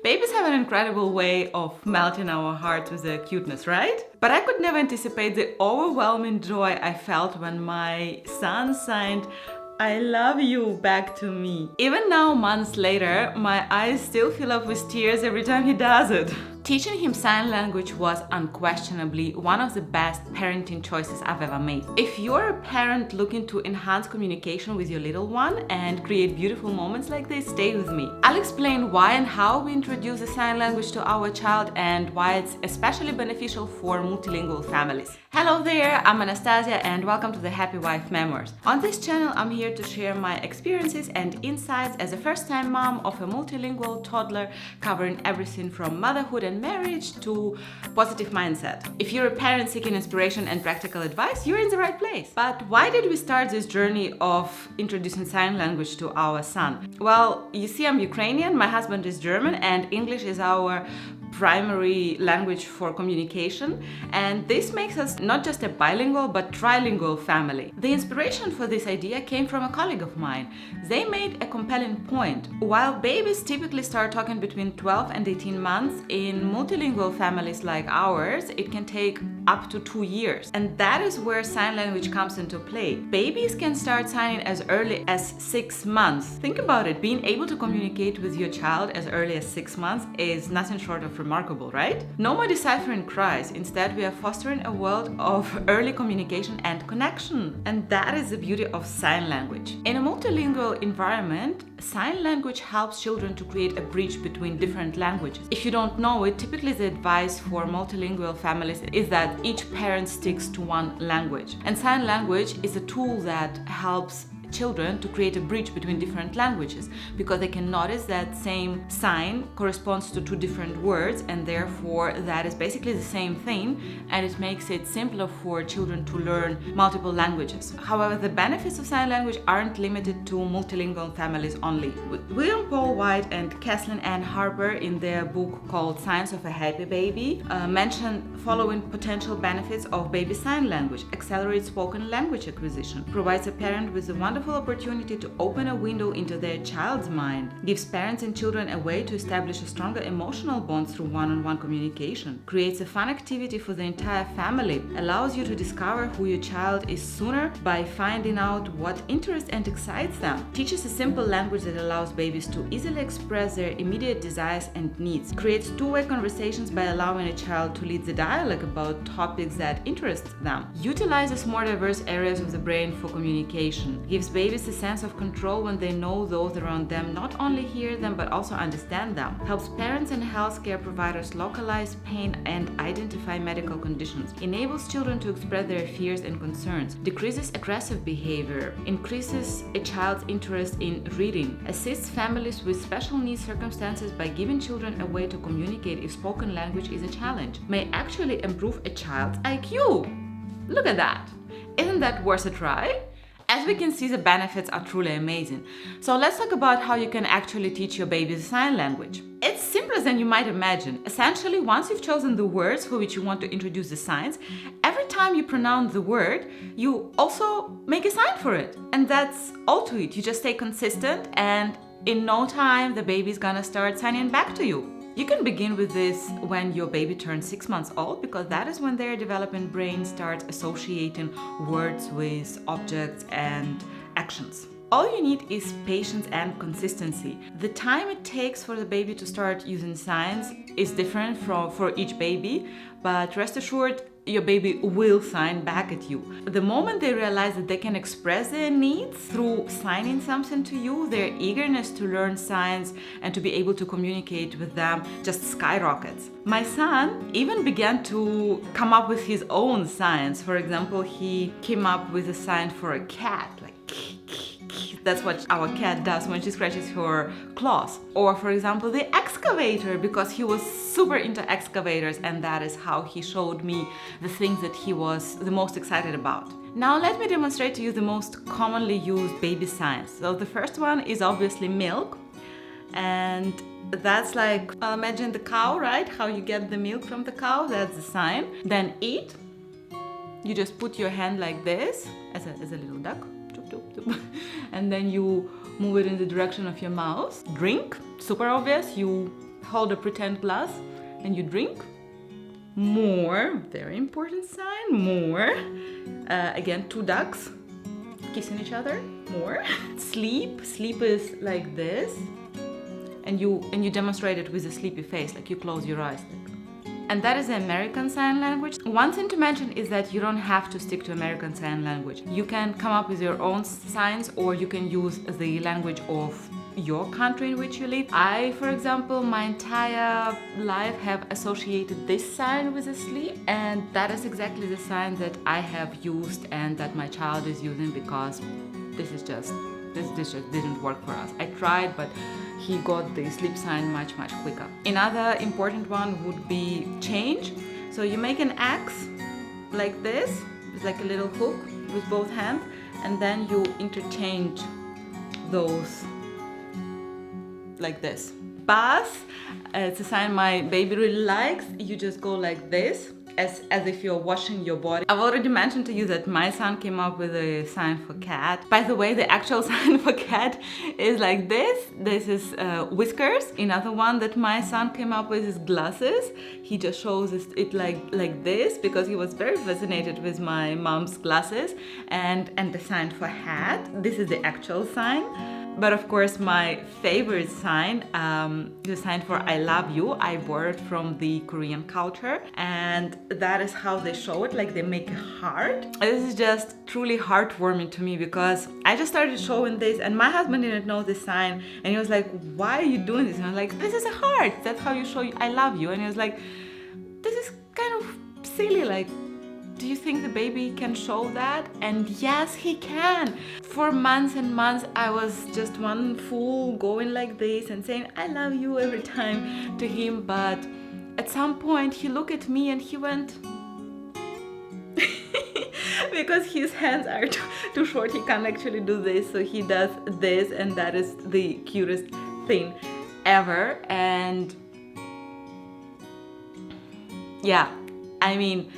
Babies have an incredible way of melting our hearts with their cuteness, right? But I could never anticipate the overwhelming joy I felt when my son signed "I love you" back to me. Even now, months later, my eyes still fill up with tears every time he does it. Teaching him sign language was unquestionably one of the best parenting choices I've ever made. If you're a parent looking to enhance communication with your little one and create beautiful moments like this, stay with me. I'll explain why and how we introduce the sign language to our child and why it's especially beneficial for multilingual families. Hello there, I'm Anastasia and welcome to the Happy Wife Memoirs. On this channel, I'm here to share my experiences and insights as a first-time mom of a multilingual toddler, covering everything from motherhood and marriage to positive mindset. If you're a parent seeking inspiration and practical advice, you're in the right place. But why did we start this journey of introducing sign language to our son? Well, you see, I'm Ukrainian, my husband is German, and English is our primary language for communication, and this makes us not just a bilingual but trilingual family. The inspiration for this idea came from a colleague of mine. They made a compelling point. While babies typically start talking between 12 and 18 months, in multilingual families like ours, it can take up to 2 years. And that is where sign language comes into play. Babies can start signing as early as 6 months. Think about it, being able to communicate with your child as early as 6 months is nothing short of remarkable, right? No more deciphering cries. Instead, we are fostering a world of early communication and connection. And that is the beauty of sign language. In a multilingual environment, sign language helps children to create a bridge between different languages. If you don't know it, typically the advice for multilingual families is that each parent sticks to one language. And sign language is a tool that helps children to create a bridge between different languages, because they can notice that same sign corresponds to two different words, and therefore that is basically the same thing, and it makes it simpler for children to learn multiple languages. However, the benefits of sign language aren't limited to multilingual families only. William Paul White and Kathleen Ann Harper, in their book called Signs of a Happy Baby, mention following potential benefits of baby sign language: accelerates spoken language acquisition, provides a parent with a wonderful opportunity to open a window into their child's mind, gives parents and children a way to establish a stronger emotional bond through one-on-one communication, creates a fun activity for the entire family, allows you to discover who your child is sooner by finding out what interests and excites them, teaches a simple language that allows babies to easily express their immediate desires and needs, creates two-way conversations by allowing a child to lead the dialogue about topics that interest them, utilizes more diverse areas of the brain for communication, gives babies a sense of control when they know those around them not only hear them but also understand them, helps parents and healthcare providers localize pain and identify medical conditions, enables children to express their fears and concerns, decreases aggressive behavior, increases a child's interest in reading, assists families with special needs circumstances by giving children a way to communicate if spoken language is a challenge, may actually improve a child's IQ. Look at that! Isn't that worth a try? As we can see, the benefits are truly amazing. So let's talk about how you can actually teach your baby sign language. It's simpler than you might imagine. Essentially, once you've chosen the words for which you want to introduce the signs, every time you pronounce the word, you also make a sign for it. And that's all to it. You just stay consistent, and in no time, the baby's gonna start signing back to you. You can begin with this when your baby turns 6 months old, because that is when their developing brain starts associating words with objects and actions. All you need is patience and consistency. The time it takes for the baby to start using signs is different for each baby, but rest assured, your baby will sign back at you. The moment they realize that they can express their needs through signing something to you, their eagerness to learn signs and to be able to communicate with them just skyrockets. My son even began to come up with his own signs. For example, he came up with a sign for a cat, like that's what our cat does when she scratches her claws. Or for example, the excavator, because he was super into excavators, and that is how he showed me the things that he was the most excited about. Now let me demonstrate to you the most commonly used baby signs. So the first one is obviously milk, and that's like, imagine the cow, right? How you get the milk from the cow, that's the sign. Then eat, you just put your hand like this as a little duck. And then you move it in the direction of your mouth. Drink, super obvious, you hold a pretend glass and you drink. More, very important sign, more. Again, two ducks kissing each other, more. Sleep is like this. And you demonstrate it with a sleepy face, like you close your eyes. And that is the American Sign Language. One thing to mention is that you don't have to stick to American Sign Language. You can come up with your own signs, or you can use the language of your country in which you live. I, for example, my entire life have associated this sign with a sleep, and that is exactly the sign that I have used and that my child is using, because this just didn't work for us. I tried, but he got the sleep sign much quicker. Another important one would be change. So you make an X like this, it's like a little hook with both hands, and then you interchange those like this. Pass, it's a sign my baby really likes. You just go like this, as if you're washing your body. I've already mentioned to you that my son came up with a sign for cat. By the way, the actual sign for cat is like this. This is whiskers. Another one that my son came up with is glasses. He just shows it like this because he was very fascinated with my mom's glasses. And the sign for hat, this is the actual sign. But of course, my favorite sign, the sign for I love you, I borrowed from the Korean culture, and that is how they show it, like they make a heart. This is just truly heartwarming to me because I just started showing this and my husband didn't know this sign, and he was like, why are you doing this? And I'm like, this is a heart, that's how you show I love you. And he was like, this is kind of silly, like, do you think the baby can show that? And yes, he can. For months and months, I was just one fool going like this and saying, I love you every time to him. But at some point, he looked at me and he went, because his hands are too short, he can't actually do this. So he does this, and that is the cutest thing ever. And yeah, I mean,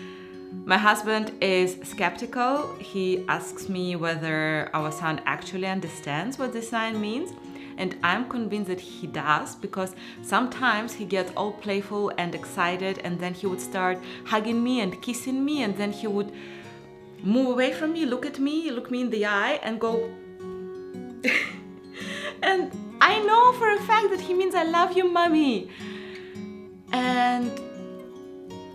my husband is skeptical. He asks me whether our son actually understands what this sign means. And I'm convinced that he does, because sometimes he gets all playful and excited, and then he would start hugging me and kissing me, and then he would move away from me, look me in the eye and go and I know for a fact that he means I love you, mommy. And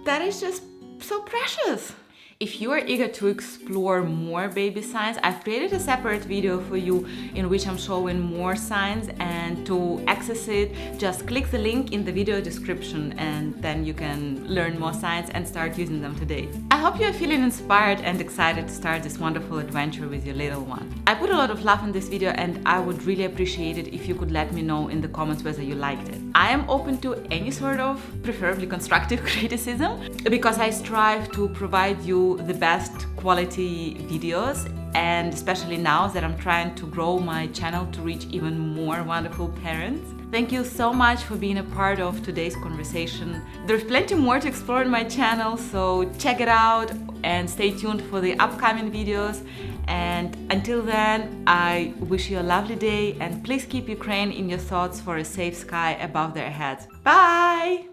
that is just so precious. If you are eager to explore more baby signs, I've created a separate video for you in which I'm showing more signs, and to access it, just click the link in the video description and then you can learn more signs and start using them today. I hope you're feeling inspired and excited to start this wonderful adventure with your little one. I put a lot of love in this video, and I would really appreciate it if you could let me know in the comments whether you liked it. I am open to any sort of preferably constructive criticism, because I strive to provide you the best quality videos, and especially now that I'm trying to grow my channel to reach even more wonderful parents. Thank you so much for being a part of today's conversation. There's plenty more to explore on my channel, so check it out and stay tuned for the upcoming videos. And until then, I wish you a lovely day, and please keep Ukraine in your thoughts for a safe sky above their heads. Bye!